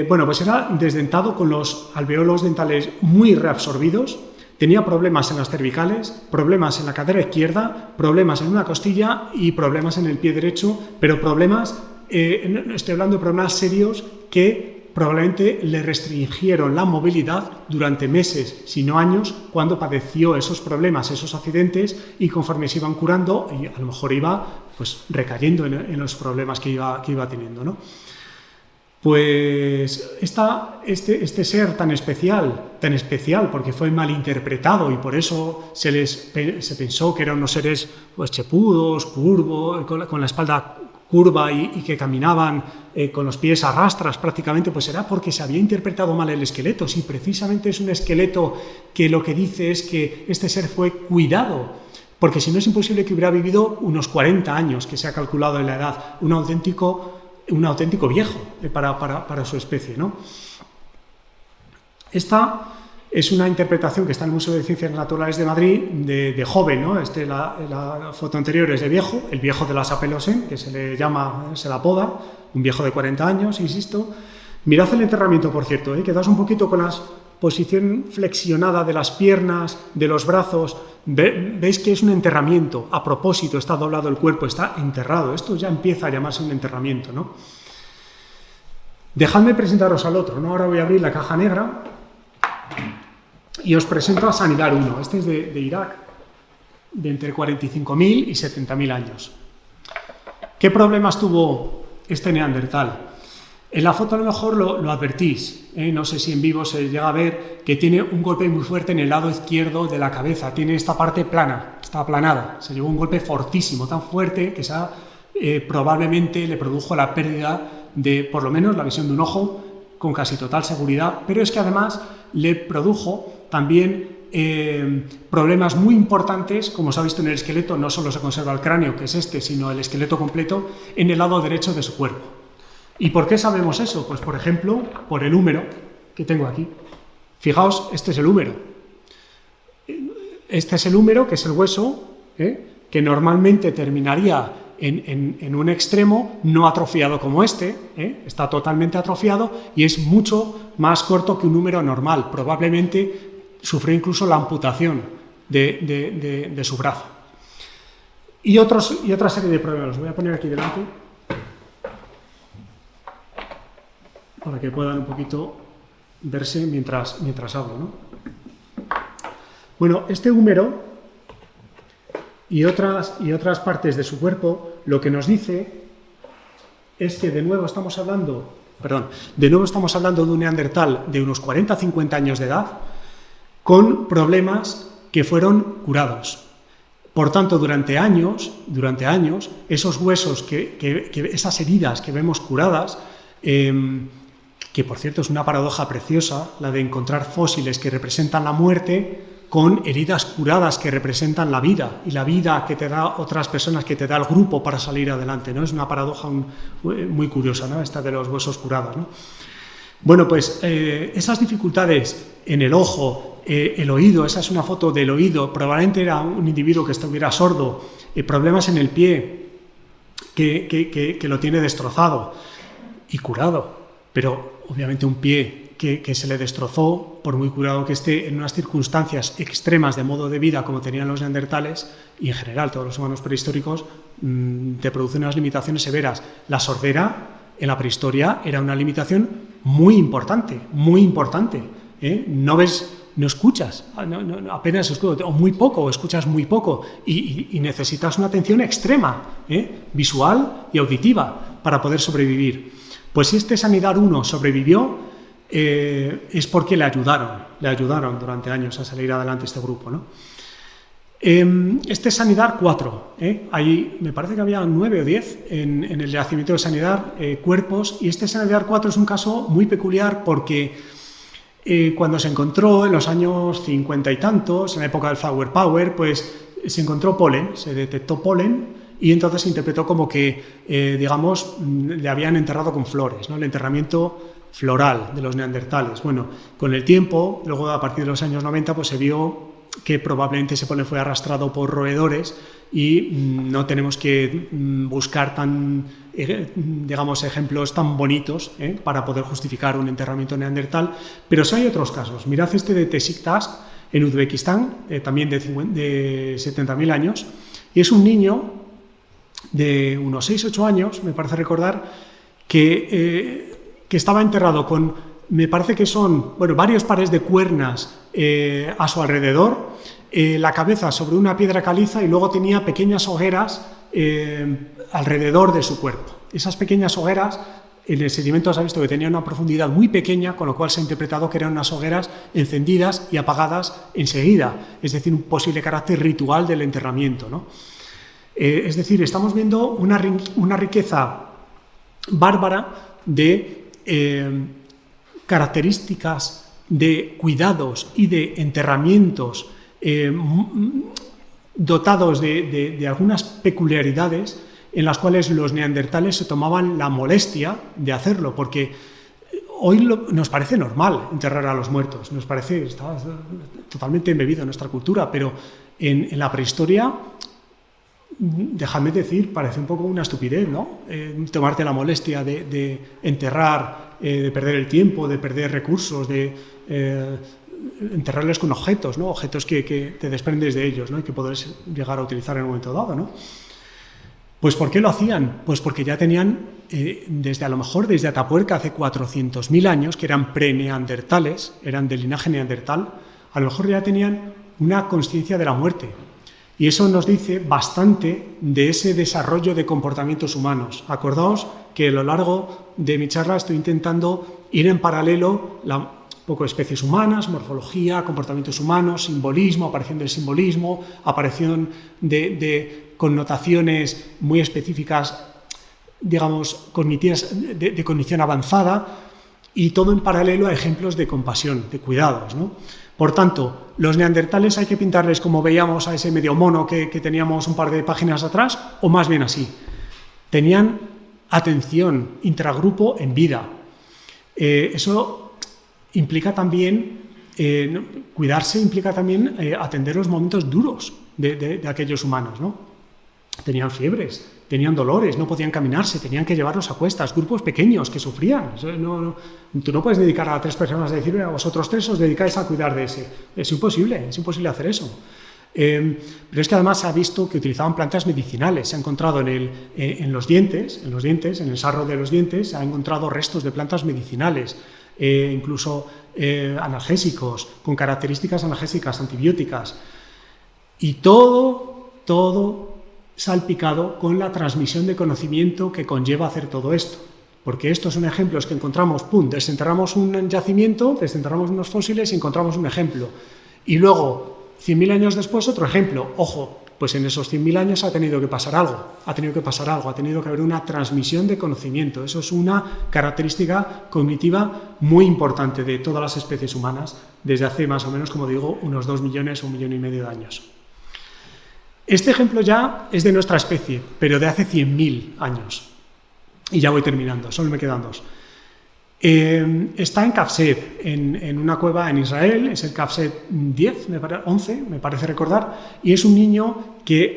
Bueno, pues era desdentado con los alveolos dentales muy reabsorbidos, tenía problemas en las cervicales, problemas en la cadera izquierda, problemas en una costilla y problemas en el pie derecho, pero problemas, estoy hablando de problemas serios que probablemente le restringieron la movilidad durante meses, si no años, cuando padeció esos problemas, esos accidentes, y conforme se iban curando, y a lo mejor iba pues recayendo en los problemas que iba teniendo, ¿no? Pues este ser tan especial porque fue malinterpretado y por eso se pensó que eran unos seres pues chepudos, curvos, con la espalda curva y que caminaban con los pies a rastras prácticamente, pues era porque se había interpretado mal el esqueleto. Si precisamente es un esqueleto que lo que dice es que este ser fue cuidado, porque si no es imposible que hubiera vivido unos 40 años, que se ha calculado en la edad, un auténtico viejo para su especie, ¿no? Esta es una interpretación que está en el Museo de Ciencias Naturales de Madrid de joven, ¿no? La foto anterior es de viejo, el viejo de la Sapelosén, que se le apoda, un viejo de 40 años, insisto. Mirad el enterramiento, por cierto, quedaos un poquito con la posición flexionada de las piernas, de los brazos. Veis que es un enterramiento, a propósito, está doblado el cuerpo, está enterrado. Esto ya empieza a llamarse un enterramiento, ¿no? Dejadme presentaros al otro, ¿no? Ahora voy a abrir la caja negra y os presento a Sanidar 1. Este es de Irak, de entre 45.000 y 70.000 años. ¿Qué problemas tuvo este neandertal? En la foto a lo mejor lo advertís, no sé si en vivo se llega a ver que tiene un golpe muy fuerte en el lado izquierdo de la cabeza, tiene esta parte plana, está aplanada, se llevó un golpe fortísimo, tan fuerte que probablemente le produjo la pérdida de, por lo menos, la visión de un ojo con casi total seguridad, pero es que además le produjo también problemas muy importantes, como se ha visto en el esqueleto. No solo se conserva el cráneo, que es sino el esqueleto completo en el lado derecho de su cuerpo. ¿Y por qué sabemos eso? Pues, por ejemplo, por el húmero que tengo aquí. Fijaos, este es el húmero. Este es el húmero, que es el hueso, que normalmente terminaría en un extremo no atrofiado como está totalmente atrofiado y es mucho más corto que un húmero normal. Probablemente sufrió incluso la amputación de su brazo. Y otra serie de problemas. Los voy a poner aquí delante para que puedan un poquito verse mientras hablo, ¿no? Bueno, este húmero y otras partes de su cuerpo lo que nos dice es que de nuevo estamos hablando de un neandertal de unos 40-50 años de edad con problemas que fueron curados. Por tanto, durante años, esos huesos, esas heridas que vemos curadas, que por cierto es una paradoja preciosa, la de encontrar fósiles que representan la muerte con heridas curadas que representan la vida, y la vida que te da otras personas, que te da el grupo para salir adelante, ¿no? Es una paradoja muy curiosa, ¿no? Esta de los huesos curados, ¿no? Bueno, pues esas dificultades en el ojo, el oído, esa es una foto del oído, probablemente era un individuo que estuviera sordo, problemas en el pie, que lo tiene destrozado y curado, pero obviamente un pie que se le destrozó, por muy curado que esté, en unas circunstancias extremas de modo de vida como tenían los neandertales y en general todos los humanos prehistóricos, te produce unas limitaciones severas. La sordera en la prehistoria era una limitación muy importante, muy importante. No ves, no escuchas, apenas escuchas, o muy poco, o escuchas muy poco, y necesitas una atención extrema, visual y auditiva, para poder sobrevivir. Pues si este Sanidar 1 sobrevivió, es porque le ayudaron durante años a salir adelante este grupo, ¿no? Este Sanidar 4, ahí me parece que había 9 o 10 en el yacimiento de Sanidar, cuerpos, y este Sanidar 4 es un caso muy peculiar porque cuando se encontró en los años 50 y tantos, en la época del Flower Power, pues se encontró polen, se detectó polen, y entonces se interpretó como que, digamos, le habían enterrado con flores, ¿no? El enterramiento floral de los neandertales. Bueno, con el tiempo, luego a partir de los años 90, pues se vio que probablemente ese polen fue arrastrado por roedores y no tenemos que buscar digamos, ejemplos tan bonitos para poder justificar un enterramiento neandertal, pero sí hay otros casos. Mirad este de Besiktas, en Uzbekistán, también de 70.000 años, y es un niño de unos 6-8 años, me parece recordar, que estaba enterrado con, me parece que son, bueno, varios pares de cuernas a su alrededor, la cabeza sobre una piedra caliza, y luego tenía pequeñas hogueras alrededor de su cuerpo. Esas pequeñas hogueras, en el sedimento se ha visto que tenían una profundidad muy pequeña, con lo cual se ha interpretado que eran unas hogueras encendidas y apagadas enseguida, es decir, un posible carácter ritual del enterramiento, ¿no? Es decir, estamos viendo una riqueza bárbara de características, de cuidados y de enterramientos dotados de algunas peculiaridades en las cuales los neandertales se tomaban la molestia de hacerlo, porque hoy nos parece normal enterrar a los muertos, nos parece, está totalmente embebido en nuestra cultura, pero en la prehistoria, dejadme decir, parece un poco una estupidez, ¿no? Tomarte la molestia de enterrar, de perder el tiempo, de perder recursos, de enterrarles con objetos, ¿no? Objetos que te desprendes de ellos, ¿no? Y que podés llegar a utilizar en un momento dado, ¿no? Pues ¿por qué lo hacían? Pues porque ya tenían, a lo mejor desde Atapuerca hace 400.000 años, que eran pre-neandertales, eran del linaje neandertal, a lo mejor ya tenían una conciencia de la muerte. Y eso nos dice bastante de ese desarrollo de comportamientos humanos. Acordaos que a lo largo de mi charla estoy intentando ir en paralelo un poco de especies humanas, morfología, comportamientos humanos, simbolismo, aparición del simbolismo, aparición de connotaciones muy específicas, digamos, cognitivas, de cognición avanzada, y todo en paralelo a ejemplos de compasión, de cuidados, ¿no? Por tanto, los neandertales hay que pintarles como veíamos a ese medio mono que teníamos un par de páginas atrás, o más bien así. Tenían atención intragrupo en vida. Eso implica también, cuidarse implica también atender los momentos duros de aquellos humanos, ¿no? Tenían fiebres, tenían dolores, no podían caminarse, tenían que llevarlos a cuestas, grupos pequeños que sufrían. Tú no puedes dedicar a 3 personas a decir, a vosotros 3 os dedicáis a cuidar de ese. Es imposible hacer eso. Pero es que además se ha visto que utilizaban plantas medicinales. Se ha encontrado en los dientes, en el sarro de los dientes, se han encontrado restos de plantas medicinales, incluso analgésicos, con características analgésicas, antibióticas. Y todo salpicado con la transmisión de conocimiento que conlleva hacer todo esto. Porque estos son ejemplos que encontramos, desenterramos un yacimiento, desenterramos unos fósiles y encontramos un ejemplo. Y luego, 100.000 años después, otro ejemplo. Ojo, pues en esos 100.000 años ha tenido que pasar algo, ha tenido que haber una transmisión de conocimiento. Eso es una característica cognitiva muy importante de todas las especies humanas desde hace más o menos, como digo, unos 2 millones o 1,5 millones de años. Este ejemplo ya es de nuestra especie, pero de hace 100.000 años. Y ya voy terminando, solo me quedan 2. Está en Kafsed, en una cueva en Israel, es el Kafsed 11, me parece recordar, y es un niño que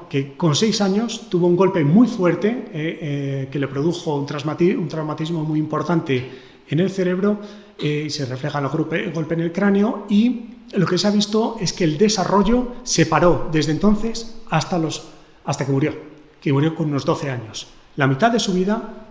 que con 6 años tuvo un golpe muy fuerte que le produjo un traumatismo muy importante en el cerebro, se refleja el golpe en el cráneo, y lo que se ha visto es que el desarrollo se paró desde entonces hasta que murió con unos 12 años. La mitad de su vida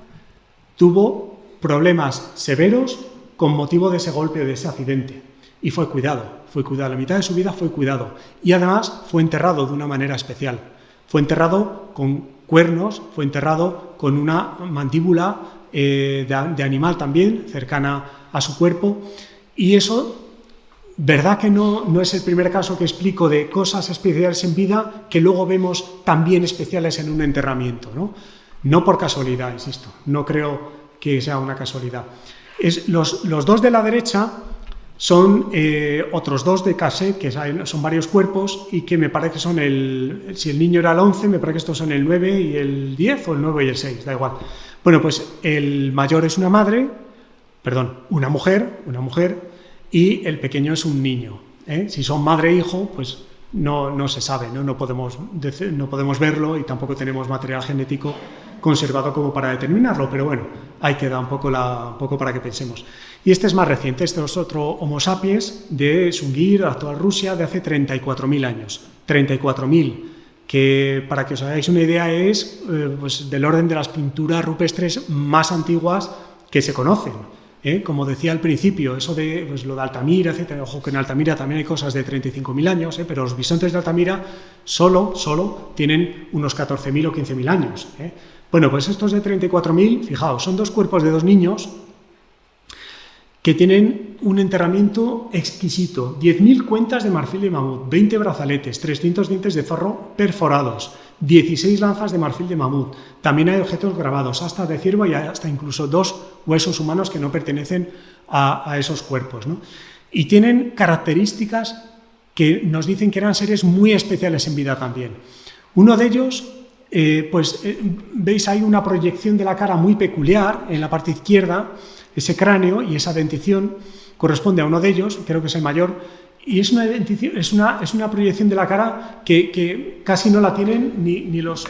tuvo problemas severos con motivo de ese golpe o de ese accidente, y fue cuidado. La mitad de su vida fue cuidado, y además fue enterrado de una manera especial. Fue enterrado con cuernos, fue enterrado con una mandíbula de animal también, cercana a su cuerpo, y eso, verdad que no es el primer caso que explico de cosas especiales en vida que luego vemos también especiales en un enterramiento, ¿no? No por casualidad, insisto, no creo que sea una casualidad. Los dos de la derecha son otros dos de cassette, que son varios cuerpos, y que me parece que son si el niño era el 11, me parece que estos son el 9 y el 10, o el 9 y el 6, da igual. Bueno, pues el mayor es una mujer, y el pequeño es un niño. Si son madre e hijo, pues no se sabe, no podemos verlo, y tampoco tenemos material genético conservado como para determinarlo, pero bueno, ahí queda un poco para que pensemos. Y este es más reciente, este es otro Homo sapiens de Sungir, actual Rusia, de hace 34.000 años. 34.000, que para que os hagáis una idea es pues, del orden de las pinturas rupestres más antiguas que se conocen. Como decía al principio, eso de pues, lo de Altamira, etc. Ojo que en Altamira también hay cosas de 35.000 años, pero los bisontes de Altamira solo tienen unos 14.000 o 15.000 años. Bueno, pues estos de 34.000, fijaos, son dos cuerpos de dos niños que tienen un enterramiento exquisito. 10.000 cuentas de marfil de mamut, 20 brazaletes, 300 dientes de zorro perforados, 16 lanzas de marfil de mamut. También hay objetos grabados, hasta de ciervo, y hasta incluso 2 huesos humanos que no pertenecen a esos cuerpos, ¿no? Y tienen características que nos dicen que eran seres muy especiales en vida también. Uno de ellos, veis ahí una proyección de la cara muy peculiar en la parte izquierda. Ese cráneo y esa dentición corresponde a uno de ellos, creo que es el mayor, y es una proyección de la cara que casi no la tienen ni los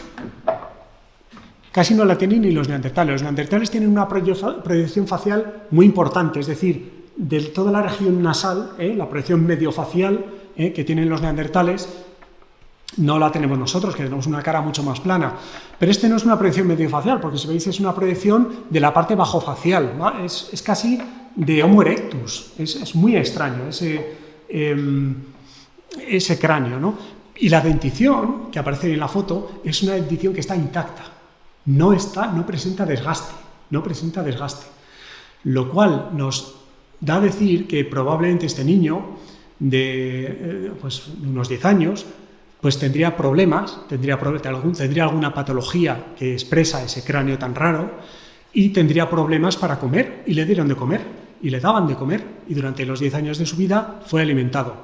neandertales. Los neandertales tienen una proyección facial muy importante, es decir, de toda la región nasal, la proyección mediofacial que tienen los neandertales, no la tenemos nosotros, que tenemos una cara mucho más plana. Pero este no es una proyección mediofacial, porque si veis es una proyección de la parte bajofacial, ¿no? Es casi de Homo erectus. Es muy extraño ese cráneo, ¿no? Y la dentición, que aparece en la foto, es una dentición que está intacta. No presenta desgaste. Lo cual nos da a decir que probablemente este niño de unos 10 años pues tendría problemas, tendría alguna patología que expresa ese cráneo tan raro, y tendría problemas para comer, y le dieron de comer, y le daban de comer, y durante los 10 años de su vida fue alimentado.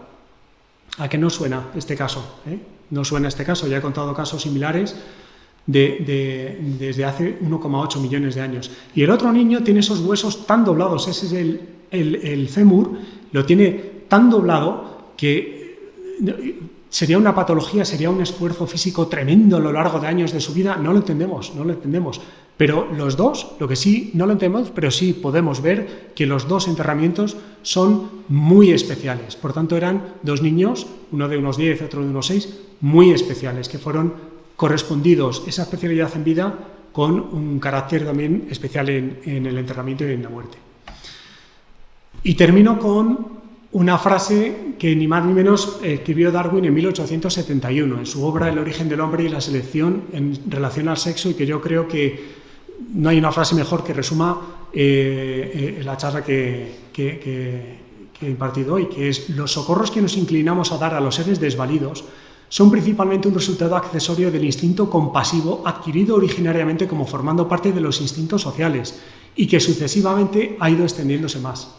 ¿A qué no suena este caso? No suena este caso, ya he contado casos similares desde hace 1,8 millones de años. Y el otro niño tiene esos huesos tan doblados, ese es el fémur, lo tiene tan doblado que sería una patología, sería un esfuerzo físico tremendo a lo largo de años de su vida. No lo entendemos. Pero los dos, lo que sí no lo entendemos, pero sí podemos ver que los dos enterramientos son muy especiales. Por tanto, eran dos niños, uno de unos 10, otro de unos 6, muy especiales, que fueron correspondidos, esa especialidad en vida, con un carácter también especial en el enterramiento y en la muerte. Y termino con una frase que ni más ni menos escribió Darwin en 1871, en su obra El origen del hombre y la selección en relación al sexo, y que yo creo que no hay una frase mejor que resuma la charla que he impartido hoy, que es: los socorros que nos inclinamos a dar a los seres desvalidos son principalmente un resultado accesorio del instinto compasivo adquirido originariamente como formando parte de los instintos sociales y que sucesivamente ha ido extendiéndose más.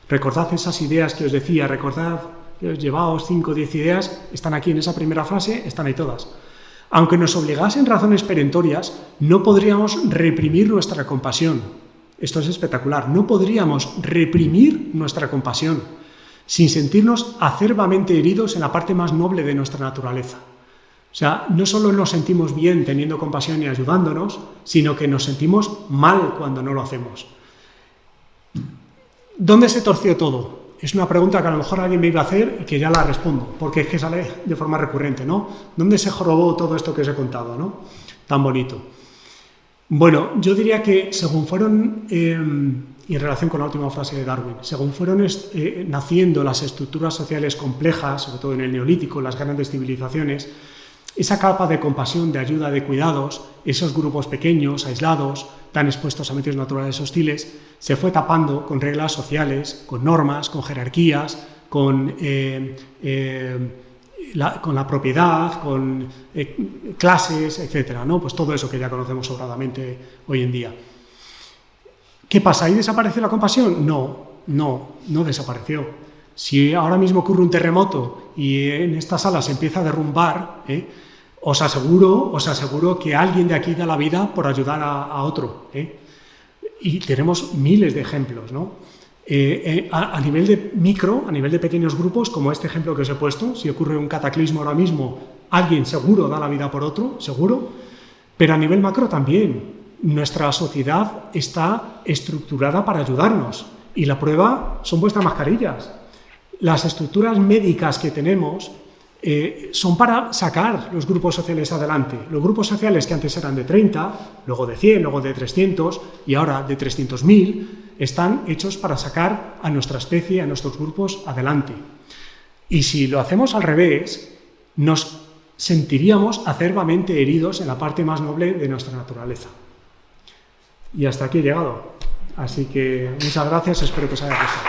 Recordad esas ideas que os decía, recordad que os llevaos 5 o 10 ideas, están aquí en esa primera frase, están ahí todas. Aunque nos obligasen razones perentorias, no podríamos reprimir nuestra compasión. Esto es espectacular, no podríamos reprimir nuestra compasión sin sentirnos acerbamente heridos en la parte más noble de nuestra naturaleza. O sea, no solo nos sentimos bien teniendo compasión y ayudándonos, sino que nos sentimos mal cuando no lo hacemos. ¿Dónde se torció todo? Es una pregunta que a lo mejor alguien me iba a hacer y que ya la respondo, porque es que sale de forma recurrente, ¿no? ¿Dónde se jorobó todo esto que os he contado, ¿no? Tan bonito. Bueno, yo diría que según fueron, y en relación con la última frase de Darwin, según fueron naciendo las estructuras sociales complejas, sobre todo en el Neolítico, las grandes civilizaciones, esa capa de compasión, de ayuda, de cuidados, esos grupos pequeños, aislados, tan expuestos a medios naturales hostiles, se fue tapando con reglas sociales, con normas, con jerarquías, con la propiedad, con clases, etcétera, ¿no? Pues todo eso que ya conocemos sobradamente hoy en día. ¿Qué pasa? ¿Ahí desapareció la compasión? No desapareció. Si ahora mismo ocurre un terremoto y en esta sala se empieza a derrumbar, os aseguro que alguien de aquí da la vida por ayudar a otro. Y tenemos miles de ejemplos, ¿no? A nivel de micro, a nivel de pequeños grupos, como este ejemplo que os he puesto, si ocurre un cataclismo ahora mismo, alguien seguro da la vida por otro, seguro, pero a nivel macro también. Nuestra sociedad está estructurada para ayudarnos y la prueba son vuestras mascarillas. Las estructuras médicas que tenemos son para sacar los grupos sociales adelante. Los grupos sociales que antes eran de 30, luego de 100, luego de 300 y ahora de 300.000, están hechos para sacar a nuestra especie, a nuestros grupos adelante. Y si lo hacemos al revés, nos sentiríamos acerbamente heridos en la parte más noble de nuestra naturaleza. Y hasta aquí he llegado. Así que muchas gracias, espero que os haya gustado.